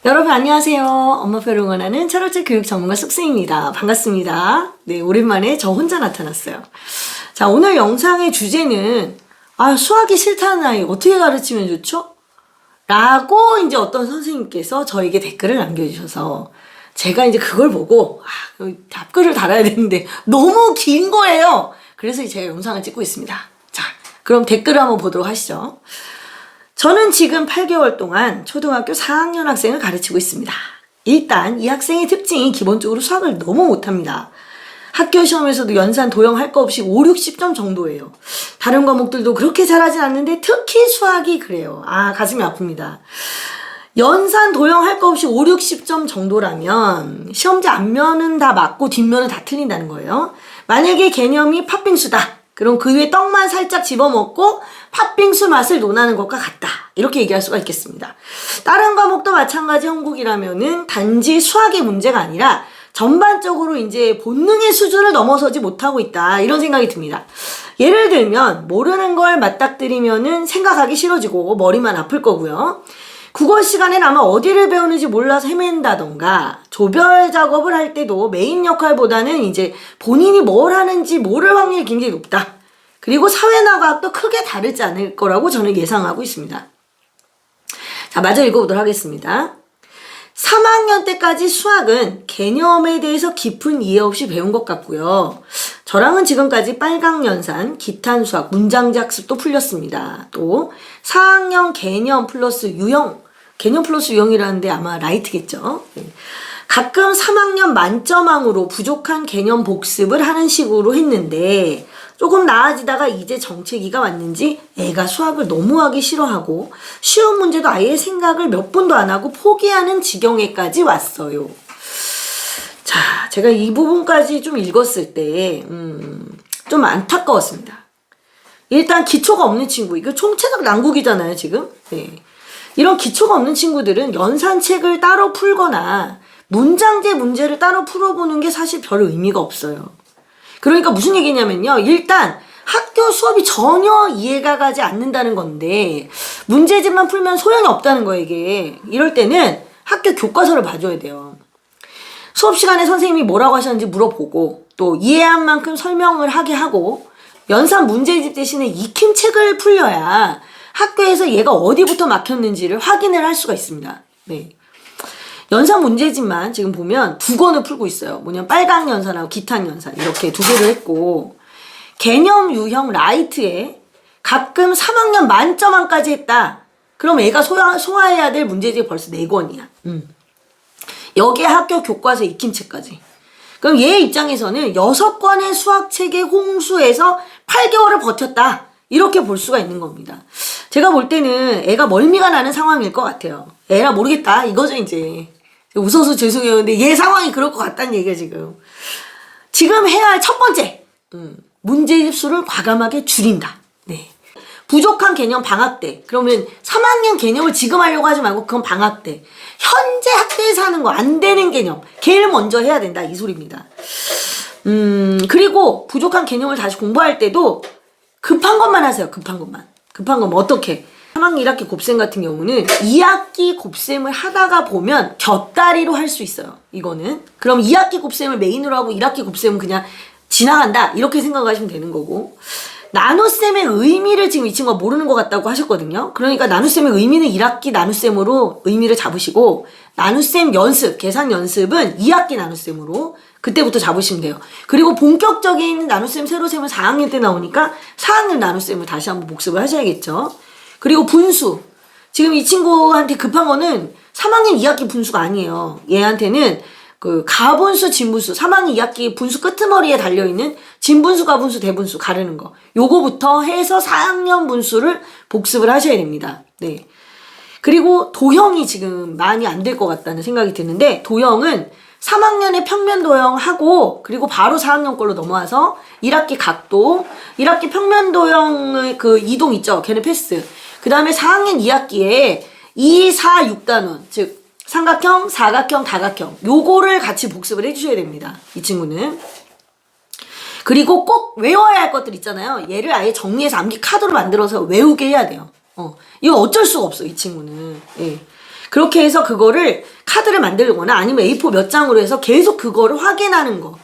여러분 안녕하세요. 엄마표를 응원하는 철학적 교육 전문가 쑥스입니다. 반갑습니다. 네, 오랜만에 저 혼자 나타났어요. 자, 오늘 영상의 주제는 수학이 싫다는 아이 어떻게 가르치면 좋죠? 라고 이제 어떤 선생님께서 저에게 댓글을 남겨주셔서 제가 이제 그걸 보고 답글을 달아야 되는데 너무 긴 거예요. 그래서 제가 영상을 찍고 있습니다. 자, 그럼 댓글을 한번 보도록 하시죠. 저는 지금 8개월 동안 초등학교 4학년 학생을 가르치고 있습니다. 일단 이 학생의 특징이 기본적으로 수학을 너무 못합니다. 학교 시험에서도 연산, 도형 할 거 없이 5, 60점 정도예요. 다른 과목들도 그렇게 잘하진 않는데 특히 수학이 그래요. 가슴이 아픕니다. 연산, 도형 할 거 없이 5, 60점 정도라면 시험지 앞면은 다 맞고 뒷면은 다 틀린다는 거예요. 만약에 개념이 팥빙수다. 그럼 그 위에 떡만 살짝 집어먹고 팥빙수 맛을 논하는 것과 같다. 이렇게 얘기할 수가 있겠습니다. 다른 과목도 마찬가지 형국이라면은 단지 수학의 문제가 아니라 전반적으로 이제 본능의 수준을 넘어서지 못하고 있다. 이런 생각이 듭니다. 예를 들면 모르는 걸 맞닥뜨리면은 생각하기 싫어지고 머리만 아플 거고요. 국어 시간엔 아마 어디를 배우는지 몰라서 헤맨다던가 조별 작업을 할 때도 메인 역할보다는 이제 본인이 뭘 하는지 모를 확률이 굉장히 높다. 그리고 사회나 과학도 크게 다르지 않을 거라고 저는 예상하고 있습니다. 자, 마저 읽어보도록 하겠습니다. 3학년 때까지 수학은 개념에 대해서 깊은 이해 없이 배운 것 같고요. 저랑은 지금까지 빨강연산, 기탄 수학, 문장 작습도 풀렸습니다. 또 4학년 개념 플러스 유형, 개념 플러스 유형이라는데 아마 라이트겠죠. 가끔 3학년 만점왕으로 부족한 개념 복습을 하는 식으로 했는데 조금 나아지다가 이제 정체기가 왔는지 애가 수학을 너무 하기 싫어하고 쉬운 문제도 아예 생각을 몇 번도 안 하고 포기하는 지경에까지 왔어요. 자, 제가 이 부분까지 좀 읽었을 때 좀 안타까웠습니다. 일단 기초가 없는 친구, 이거 총체적 난국이잖아요 지금. 네. 이런 기초가 없는 친구들은 연산책을 따로 풀거나 문장제 문제를 따로 풀어보는 게 사실 별 의미가 없어요. 그러니까 무슨 얘기냐면요. 일단 학교 수업이 전혀 이해가 가지 않는다는 건데 문제집만 풀면 소용이 없다는 거예요 이게. 이럴 때는 학교 교과서를 봐줘야 돼요. 수업 시간에 선생님이 뭐라고 하셨는지 물어보고 또 이해한 만큼 설명을 하게 하고 연산 문제집 대신에 익힘책을 풀려야 학교에서 얘가 어디부터 막혔는지를 확인을 할 수가 있습니다. 네. 연산 문제집만 지금 보면 두 권을 풀고 있어요. 뭐냐면 빨강연산하고 기탄연산 이렇게 두 개를 했고 개념 유형 라이트에 가끔 3학년 만점왕까지 했다. 그럼 애가 소화해야 될 문제집이 벌써 4권이야. 여기에 학교 교과서 익힘책까지. 그럼 얘 입장에서는 6권의 수학책의 홍수에서 8개월을 버텼다. 이렇게 볼 수가 있는 겁니다. 제가 볼 때는 애가 멀미가 나는 상황일 것 같아요. 애라 모르겠다 이거죠 이제. 웃어서 죄송해요. 근데 얘 상황이 그럴 것 같다는 얘기야 지금. 지금 해야 할 첫 번째 문제집 수를 과감하게 줄인다. 네. 부족한 개념 방학 때. 그러면 3학년 개념을 지금 하려고 하지 말고 그건 방학 때. 현재 학교에서 하는 거 안 되는 개념 걔를 먼저 해야 된다 이 소리입니다. 그리고 부족한 개념을 다시 공부할 때도 급한 것만 하세요. 급한 것만. 급한 것만 어떻게? 3학년 1학기 곱셈 같은 경우는 2학기 곱셈을 하다가 보면 곁다리로 할 수 있어요. 이거는. 그럼 2학기 곱셈을 메인으로 하고 1학기 곱셈은 그냥 지나간다. 이렇게 생각하시면 되는 거고. 나눗셈의 의미를 지금 이 친구가 모르는 것 같다고 하셨거든요. 그러니까 나눗셈의 의미는 1학기 나눗셈으로 의미를 잡으시고 나눗셈 연습, 계산 연습은 2학기 나눗셈으로 그때부터 잡으시면 돼요. 그리고 본격적인 나눗셈, 세로셈은 4학년 때 나오니까 4학년 나눗셈을 다시 한번 복습을 하셔야겠죠. 그리고 분수. 지금 이 친구한테 급한 거는 3학년 2학기 분수가 아니에요. 얘한테는 그 가분수, 진분수, 3학년 2학기 분수 끄트머리에 달려있는 진분수, 가분수, 대분수 가르는 거. 요거부터 해서 4학년 분수를 복습을 하셔야 됩니다. 네. 그리고 도형이 지금 많이 안 될 것 같다는 생각이 드는데 도형은 3학년에 평면 도형하고 그리고 바로 4학년 걸로 넘어와서 1학기 각도, 1학기 평면 도형의 그 이동 있죠. 걔네 패스. 그 다음에 4학년 2학기에 2, 4, 6단원 즉 삼각형, 사각형, 다각형 요거를 같이 복습을 해주셔야 됩니다. 이 친구는. 그리고 꼭 외워야 할 것들 있잖아요. 얘를 아예 정리해서 암기 카드로 만들어서 외우게 해야 돼요. 이거 어쩔 수가 없어 이 친구는. 예. 그렇게 해서 그거를 카드를 만들거나 아니면 A4 몇 장으로 해서 계속 그거를 확인하는 거.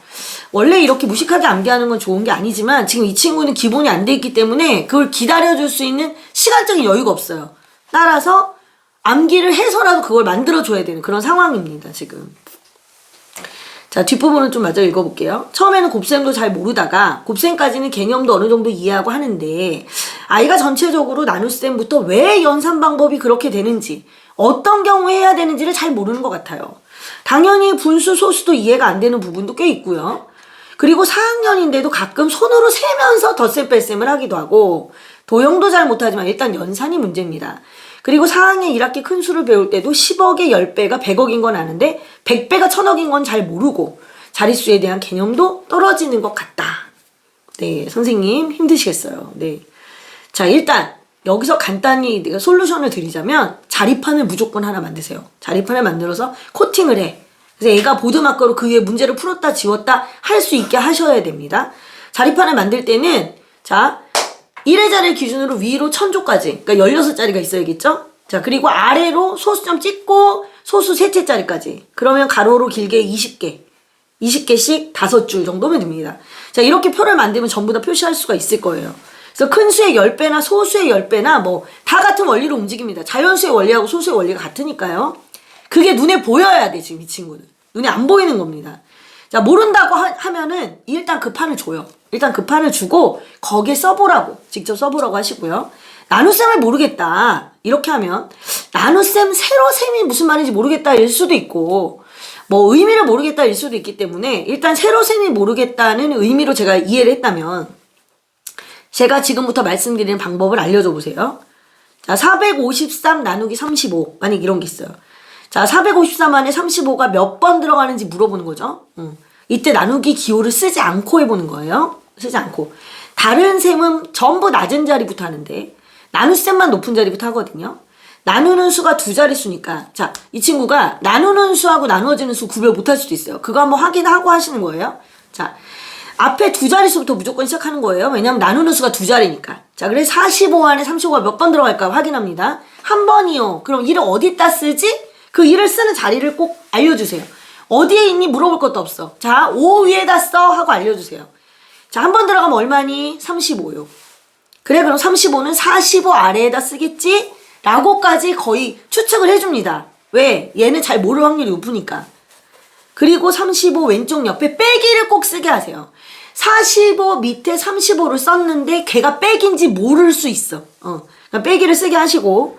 원래 이렇게 무식하게 암기하는 건 좋은 게 아니지만 지금 이 친구는 기본이 안 돼 있기 때문에 그걸 기다려줄 수 있는 시간적인 여유가 없어요. 따라서 암기를 해서라도 그걸 만들어줘야 되는 그런 상황입니다, 지금. 자, 뒷부분은 좀 마저 읽어볼게요. 처음에는 곱셈도 잘 모르다가 곱셈까지는 개념도 어느 정도 이해하고 하는데 아이가 전체적으로 나눗셈부터 왜 연산 방법이 그렇게 되는지 어떤 경우에 해야 되는지를 잘 모르는 것 같아요. 당연히 분수, 소수도 이해가 안 되는 부분도 꽤 있고요. 그리고 4학년인데도 가끔 손으로 세면서 덧셈 뺄셈을 하기도 하고 도형도 잘 못하지만 일단 연산이 문제입니다. 그리고 4학년 1학기 큰 수를 배울 때도 10억의 10배가 100억인 건 아는데 100배가 1000억인 건 잘 모르고 자릿수에 대한 개념도 떨어지는 것 같다. 네, 선생님 힘드시겠어요. 네. 자, 일단 여기서 간단히 내가 솔루션을 드리자면 자리판을 무조건 하나 만드세요. 자리판을 만들어서 코팅을 해. 그래서 애가 보드마커로 그 위에 문제를 풀었다 지웠다 할 수 있게 하셔야 됩니다. 자리판을 만들 때는 자 1회자를 기준으로 위로 1000조까지 그러니까 16자리가 있어야겠죠? 자 그리고 아래로 소수점 찍고 소수 셋째짜리까지 그러면 가로로 길게 20개씩 5줄 정도면 됩니다. 자 이렇게 표를 만들면 전부 다 표시할 수가 있을 거예요. 그래서 큰 수의 10배나 소수의 10배나 뭐 다 같은 원리로 움직입니다. 자연수의 원리하고 소수의 원리가 같으니까요. 그게 눈에 보여야 돼 지금 이 친구는. 눈에 안 보이는 겁니다. 자 모른다고 하면은 일단 그 판을 줘요. 일단 그 판을 주고 거기에 써보라고 직접 써보라고 하시고요. 나눗셈을 모르겠다 이렇게 하면 나눗셈 세로셈이 무슨 말인지 모르겠다 일 수도 있고 뭐 의미를 모르겠다 일 수도 있기 때문에 일단 세로셈이 모르겠다는 의미로 제가 이해를 했다면 제가 지금부터 말씀드리는 방법을 알려줘 보세요. 자 453 나누기 35 만약 이런 게 있어요. 자 453 안에 35가 몇 번 들어가는지 물어보는 거죠. 이때 나누기 기호를 쓰지 않고 해보는 거예요. 쓰지 않고. 다른 셈은 전부 낮은 자리부터 하는데 나눗셈만 높은 자리부터 하거든요. 나누는 수가 두 자릿수니까 자, 이 친구가 나누는 수하고 나누어지는 수 구별 못할 수도 있어요. 그거 한번 확인하고 하시는 거예요. 자, 앞에 두 자릿수부터 무조건 시작하는 거예요. 왜냐면 나누는 수가 두 자리니까. 자, 그래서 45 안에 35가 몇 번 들어갈까 확인합니다. 한 번이요. 그럼 1을 어디다 쓰지? 그 1을 쓰는 자리를 꼭 알려주세요. 어디에 있니? 물어볼 것도 없어. 자, 5 위에다 써 하고 알려주세요. 자, 한 번 들어가면 얼마니? 35요. 그래, 그럼 35는 45 아래에다 쓰겠지? 라고까지 거의 추측을 해줍니다. 왜? 얘는 잘 모를 확률이 높으니까. 그리고 35 왼쪽 옆에 빼기를 꼭 쓰게 하세요. 45 밑에 35를 썼는데 걔가 빼기인지 모를 수 있어. 그러니까 빼기를 쓰게 하시고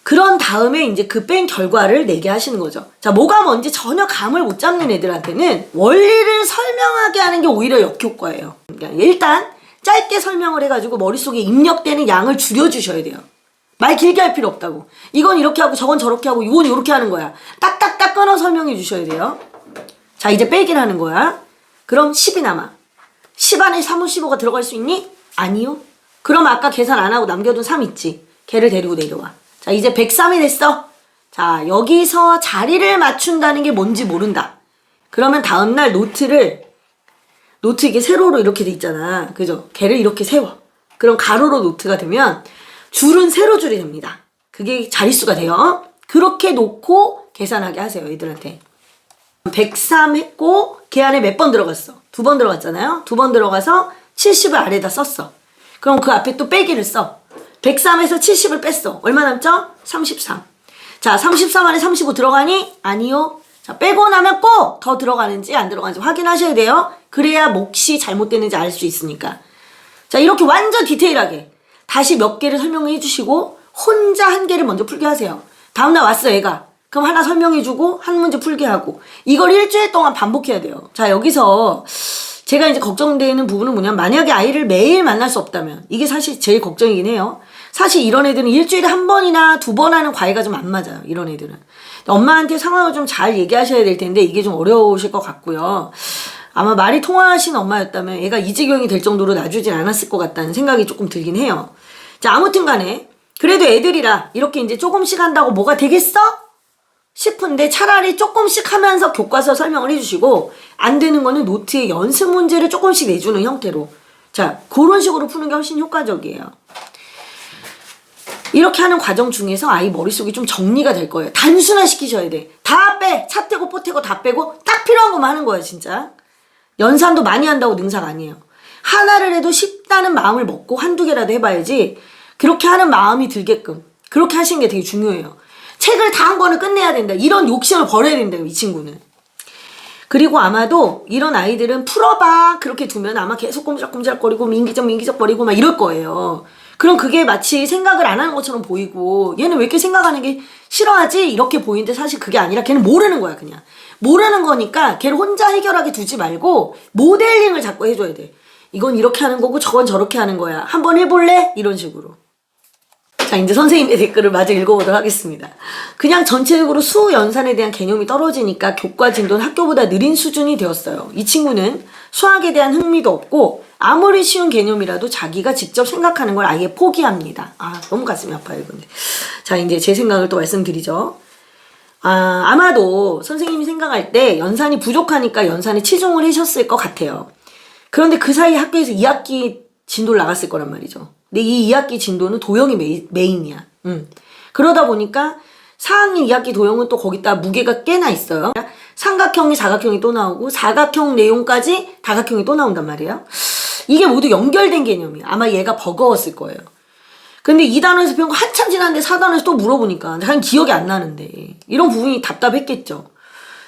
그런 다음에 이제 그 뺀 결과를 내게 하시는 거죠. 자, 뭐가 뭔지 전혀 감을 못 잡는 애들한테는 원리를 설명하게 하는 게 오히려 역효과예요. 그러니까 일단 짧게 설명을 해가지고 머릿속에 입력되는 양을 줄여주셔야 돼요. 말 길게 할 필요 없다고. 이건 이렇게 하고 저건 저렇게 하고 이건 이렇게 하는 거야. 딱딱딱 끊어 설명해 주셔야 돼요. 자, 이제 빼기를 하는 거야. 그럼 10이 남아. 10 안에 35가 들어갈 수 있니? 아니요. 그럼 아까 계산 안 하고 남겨둔 3 있지. 걔를 데리고 내려와. 자, 이제 103이 됐어. 자, 여기서 자리를 맞춘다는 게 뭔지 모른다. 그러면 다음날 노트 이게 세로로 이렇게 돼 있잖아. 그죠? 걔를 이렇게 세워. 그럼 가로로 노트가 되면 줄은 세로줄이 됩니다. 그게 자릿수가 돼요. 그렇게 놓고 계산하게 하세요, 애들한테. 103 했고 걔 안에 몇 번 들어갔어? 2번 들어갔잖아요. 2번 들어가서 70을 아래에다 썼어. 그럼 그 앞에 또 빼기를 써. 103에서 70을 뺐어. 얼마 남죠? 33. 자, 33 안에 35 들어가니? 아니요. 자, 빼고 나면 꼭 더 들어가는지 안 들어가는지 확인하셔야 돼요. 그래야 몫이 잘못됐는지 알 수 있으니까. 자, 이렇게 완전 디테일하게 다시 몇 개를 설명해 주시고 혼자 한 개를 먼저 풀게 하세요. 다음날 왔어 애가. 그럼 하나 설명해 주고 한 문제 풀게 하고 이걸 일주일 동안 반복해야 돼요. 자, 여기서 제가 이제 걱정되는 부분은 뭐냐면 만약에 아이를 매일 만날 수 없다면 이게 사실 제일 걱정이긴 해요. 사실 이런 애들은 일주일에 한 번이나 2번 하는 과외가 좀 안 맞아요. 이런 애들은. 엄마한테 상황을 좀 잘 얘기하셔야 될 텐데 이게 좀 어려우실 것 같고요. 아마 말이 통하신 엄마였다면 애가 이 지경이 될 정도로 놔주진 않았을 것 같다는 생각이 조금 들긴 해요. 자, 아무튼 간에 그래도 애들이라 이렇게 이제 조금씩 한다고 뭐가 되겠어? 싶은데 차라리 조금씩 하면서 교과서 설명을 해주시고 안 되는 거는 노트에 연습 문제를 조금씩 내주는 형태로 자, 그런 식으로 푸는 게 훨씬 효과적이에요. 이렇게 하는 과정 중에서 아이 머릿속이 좀 정리가 될 거예요. 단순화시키셔야 돼. 다 빼! 차 떼고 포 떼고 다 빼고 딱 필요한 것만 하는 거예요, 진짜. 연산도 많이 한다고 능사가 아니에요. 하나를 해도 쉽다는 마음을 먹고 한두 개라도 해봐야지 그렇게 하는 마음이 들게끔 그렇게 하시는 게 되게 중요해요. 책을 다 한 권을 끝내야 된다. 이런 욕심을 버려야 된다고, 이 친구는. 그리고 아마도 이런 아이들은 풀어봐 그렇게 두면 아마 계속 꼼지락꼼지락거리고 민기적거리고 막 이럴 거예요. 그럼 그게 마치 생각을 안 하는 것처럼 보이고 얘는 왜 이렇게 생각하는 게 싫어하지? 이렇게 보이는데 사실 그게 아니라 걔는 모르는 거야, 그냥. 모르는 거니까 걔를 혼자 해결하게 두지 말고 모델링을 자꾸 해줘야 돼. 이건 이렇게 하는 거고 저건 저렇게 하는 거야. 한번 해볼래? 이런 식으로. 자, 이제 선생님의 댓글을 마저 읽어보도록 하겠습니다. 그냥 전체적으로 수 연산에 대한 개념이 떨어지니까 교과 진도는 학교보다 느린 수준이 되었어요. 이 친구는 수학에 대한 흥미도 없고 아무리 쉬운 개념이라도 자기가 직접 생각하는 걸 아예 포기합니다. 아, 너무 가슴이 아파요, 근데. 자, 이제 제 생각을 또 말씀드리죠. 아마도 선생님이 생각할 때 연산이 부족하니까 연산에 치중을 하셨을 것 같아요. 그런데 그 사이 학교에서 2학기 진도를 나갔을 거란 말이죠. 근데 이 2학기 진도는 도형이 메인이야. 그러다 보니까 4학년 2학기 도형은 또 거기다 무게가 꽤나 있어요. 삼각형이 사각형이 또 나오고 사각형 내용까지 다각형이 또 나온단 말이에요. 이게 모두 연결된 개념이에요. 아마 얘가 버거웠을 거예요. 근데 2단원에서 배운 거 한참 지났는데 4단원에서 또 물어보니까 당연히 기억이 안 나는데 이런 부분이 답답했겠죠.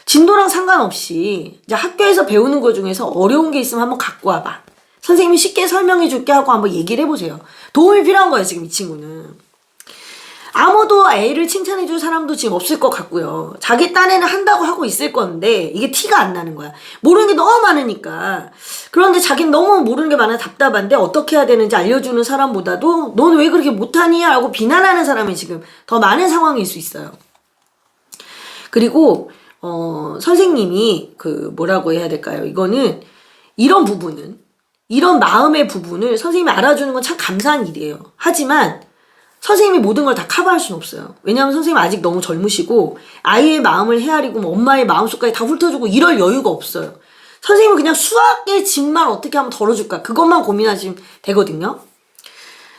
진도랑 상관없이 이제 학교에서 배우는 것 중에서 어려운 게 있으면 한번 갖고 와봐. 선생님이 쉽게 설명해 줄게 하고 한번 얘기를 해보세요. 도움이 필요한 거예요, 지금 이 친구는. 아무도 애를 칭찬해 줄 사람도 지금 없을 것 같고요. 자기 딴에는 한다고 하고 있을 건데 이게 티가 안 나는 거야. 모르는 게 너무 많으니까. 그런데 자기는 너무 모르는 게 많아 답답한데 어떻게 해야 되는지 알려주는 사람보다도 넌 왜 그렇게 못하니? 라고 비난하는 사람이 지금 더 많은 상황일 수 있어요. 그리고 선생님이 뭐라고 해야 될까요? 이거는 이런 부분은 이런 마음의 부분을 선생님이 알아주는 건 참 감사한 일이에요. 하지만 선생님이 모든 걸 다 커버할 수는 없어요. 왜냐하면 선생님은 아직 너무 젊으시고 아이의 마음을 헤아리고 엄마의 마음속까지 다 훑어주고 이럴 여유가 없어요. 선생님은 그냥 수학의 짐만 어떻게 하면 덜어줄까 그것만 고민하시면 되거든요.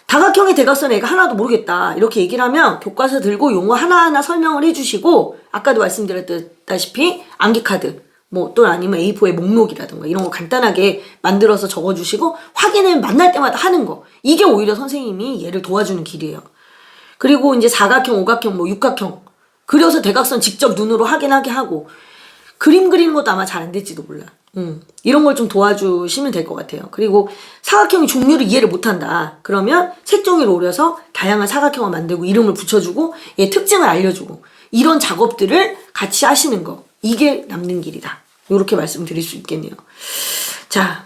다각형의 대각선 애가 하나도 모르겠다 이렇게 얘기를 하면 교과서 들고 용어 하나하나 설명을 해주시고 아까도 말씀드렸다시피 암기카드 또 아니면 A4의 목록이라든가 이런 거 간단하게 만들어서 적어주시고 확인을 만날 때마다 하는 거. 이게 오히려 선생님이 얘를 도와주는 길이에요. 그리고 이제 사각형, 오각형, 육각형 그려서 대각선 직접 눈으로 확인하게 하고 그림 그리는 것도 아마 잘 안 될지도 몰라. 이런 걸 좀 도와주시면 될 것 같아요. 그리고 사각형이 종류를 이해를 못한다. 그러면 색종이를 오려서 다양한 사각형을 만들고 이름을 붙여주고 얘 특징을 알려주고 이런 작업들을 같이 하시는 거. 이게 남는 길이다. 이렇게 말씀드릴 수 있겠네요. 자,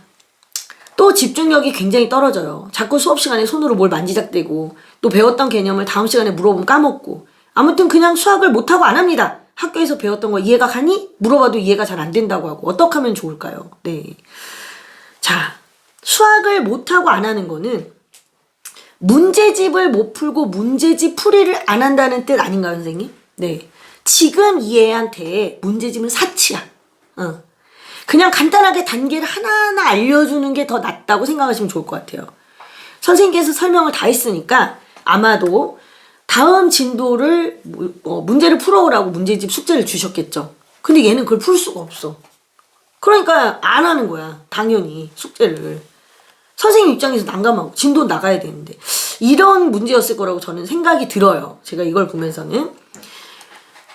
또 집중력이 굉장히 떨어져요. 자꾸 수업 시간에 손으로 뭘 만지작대고 또 배웠던 개념을 다음 시간에 물어보면 까먹고 아무튼 그냥 수학을 못하고 안 합니다. 학교에서 배웠던 거 이해가 가니? 물어봐도 이해가 잘 안 된다고 하고 어떻게 하면 좋을까요? 네. 자, 수학을 못하고 안 하는 거는 문제집을 못 풀고 문제집 풀이를 안 한다는 뜻 아닌가요, 선생님? 네. 지금 이 애한테 문제집은 사치야. 그냥 간단하게 단계를 하나하나 알려주는 게 더 낫다고 생각하시면 좋을 것 같아요. 선생님께서 설명을 다 했으니까 아마도 다음 진도를 문제를 풀어오라고 문제집 숙제를 주셨겠죠. 근데 얘는 그걸 풀 수가 없어. 그러니까 안 하는 거야. 당연히 숙제를. 선생님 입장에서 난감하고 진도 나가야 되는데 이런 문제였을 거라고 저는 생각이 들어요. 제가 이걸 보면서는.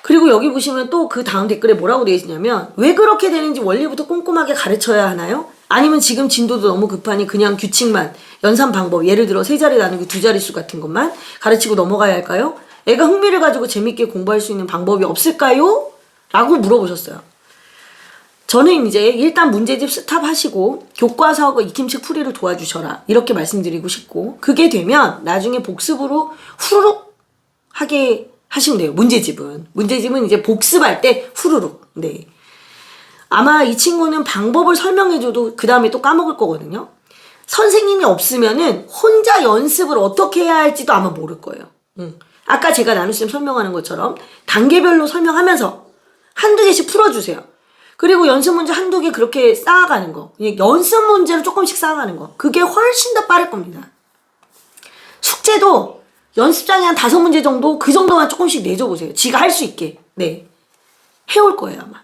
그리고 여기 보시면 또 그 다음 댓글에 뭐라고 되어 있냐면 왜 그렇게 되는지 원리부터 꼼꼼하게 가르쳐야 하나요? 아니면 지금 진도도 너무 급하니 그냥 규칙만 연산 방법 예를 들어 3자리 나누기 2자릿수 같은 것만 가르치고 넘어가야 할까요? 애가 흥미를 가지고 재밌게 공부할 수 있는 방법이 없을까요? 라고 물어보셨어요. 저는 이제 일단 문제집 스탑하시고 교과서하고 익힘책 풀이를 도와주셔라 이렇게 말씀드리고 싶고 그게 되면 나중에 복습으로 후루룩 하게 하시면 돼요. 문제집은 이제 복습할 때 후루룩. 네. 아마 이 친구는 방법을 설명해줘도 그 다음에 또 까먹을 거거든요. 선생님이 없으면은 혼자 연습을 어떻게 해야 할지도 아마 모를 거예요. 아까 제가 나누쌤 설명하는 것처럼 단계별로 설명하면서 한두 개씩 풀어주세요. 그리고 연습 문제 한두 개 그렇게 쌓아가는 거. 연습 문제를 조금씩 쌓아가는 거. 그게 훨씬 더 빠를 겁니다. 숙제도 연습장에 한 5문제 정도 그 정도만 조금씩 내줘 보세요. 지가 할 수 있게. 네. 해올 거예요, 아마.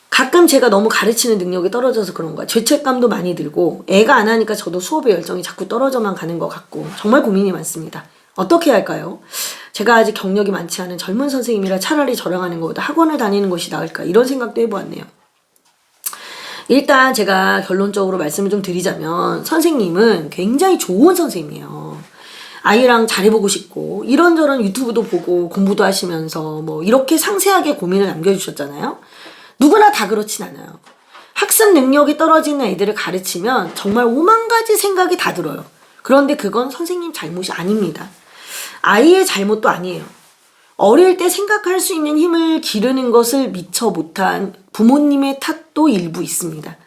가끔 제가 너무 가르치는 능력이 떨어져서 그런 거야. 죄책감도 많이 들고 애가 안 하니까 저도 수업의 열정이 자꾸 떨어져만 가는 것 같고 정말 고민이 많습니다. 어떻게 할까요? 제가 아직 경력이 많지 않은 젊은 선생님이라 차라리 저랑 하는 것보다 학원을 다니는 것이 나을까 이런 생각도 해보았네요. 일단 제가 결론적으로 말씀을 좀 드리자면 선생님은 굉장히 좋은 선생님이에요. 아이랑 잘해보고 싶고 이런저런 유튜브도 보고 공부도 하시면서 뭐 이렇게 상세하게 고민을 남겨주셨잖아요. 누구나 다 그렇진 않아요. 학습 능력이 떨어지는 애들을 가르치면 정말 5만 가지 생각이 다 들어요. 그런데 그건 선생님 잘못이 아닙니다. 아이의 잘못도 아니에요. 어릴 때 생각할 수 있는 힘을 기르는 것을 미처 못한 부모님의 탓도 일부 있습니다.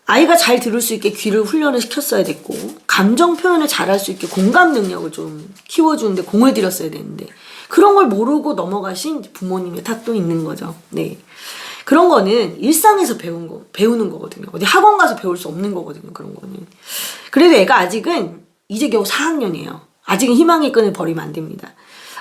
아이가 잘 들을 수 있게 귀를 훈련을 시켰어야 됐고 감정 표현을 잘할 수 있게 공감 능력을 좀 키워주는데 공을 들였어야 되는데 그런 걸 모르고 넘어가신 부모님의 탓도 있는 거죠. 네. 그런 거는 일상에서 배우는 거거든요. 어디 학원 가서 배울 수 없는 거거든요. 그런 거는. 그래도 애가 아직은 이제 겨우 4학년이에요. 아직은 희망의 끈을 버리면 안 됩니다.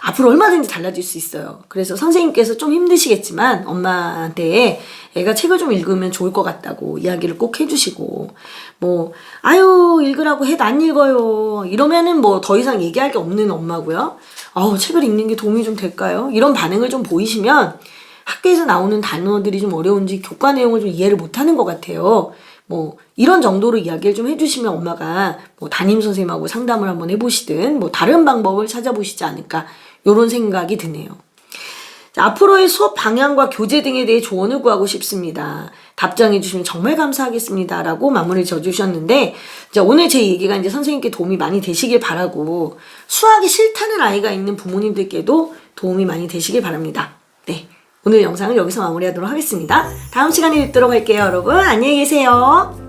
앞으로 얼마든지 달라질 수 있어요. 그래서 선생님께서 좀 힘드시겠지만 엄마한테 애가 책을 좀 읽으면 좋을 것 같다고 이야기를 꼭 해주시고 뭐 아유 읽으라고 해도 안 읽어요 이러면은 뭐 더 이상 얘기할 게 없는 엄마고요. 책을 읽는 게 도움이 좀 될까요? 이런 반응을 좀 보이시면 학교에서 나오는 단어들이 좀 어려운지 교과 내용을 좀 이해를 못하는 것 같아요. 뭐 이런 정도로 이야기를 좀 해주시면 엄마가 뭐 담임 선생님하고 상담을 한번 해보시든 뭐 다른 방법을 찾아보시지 않을까 이런 생각이 드네요. 자, 앞으로의 수업 방향과 교재 등에 대해 조언을 구하고 싶습니다. 답장해 주시면 정말 감사하겠습니다. 라고 마무리를 지어주셨는데 오늘 제 얘기가 이제 선생님께 도움이 많이 되시길 바라고 수학이 싫다는 아이가 있는 부모님들께도 도움이 많이 되시길 바랍니다. 네, 오늘 영상을 여기서 마무리하도록 하겠습니다. 다음 시간에 뵙도록 할게요. 여러분 안녕히 계세요.